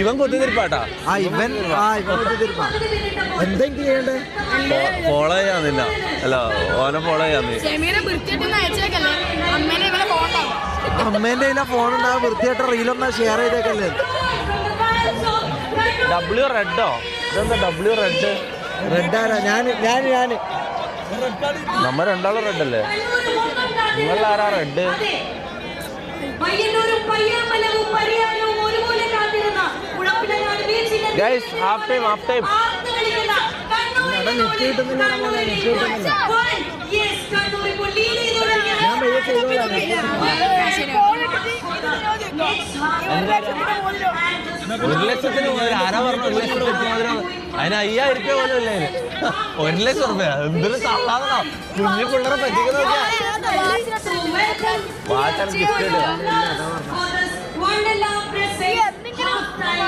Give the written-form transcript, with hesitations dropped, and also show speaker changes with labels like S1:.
S1: ഇവൻ കുത്തിരിപ്പാട്ടാ.
S2: എന്തെങ്കിലും ചെയ്യണ്ടേ?
S1: ഫോളോ ചെയ്യാന്നില്ല. അല്ല ഓനെ ഫോളോ ചെയ്യാന്ന്.
S2: അമ്മേന്റെ ഫോൺ ഉണ്ടാവും. വൃത്തിയായിട്ട് റീലൊന്നാ ഷെയർ ചെയ്തേക്കല്ലേ.
S1: W റെഡോ? ഇതെന്താ W റെഡ്?
S2: റെഡാരാ? ഞാൻ
S1: നമ്മ രണ്ടാളും റെഡ് അല്ലേ? നിങ്ങളാരാ റെഡ്? Guys half time. ഒരു ലക്ഷത്തിന് ആരാ പറഞ്ഞു? 1 ലക്ഷത്തിന് അതിന് 5000 രൂപ പോലും ഇല്ല. 1 ലക്ഷം രൂപ എന്തൊരു തള്ളാതണോ? കുഞ്ഞു പിള്ളേരെ പറ്റിക്കുന്ന വാച്ചാൽ ഗിഫ്റ്റ്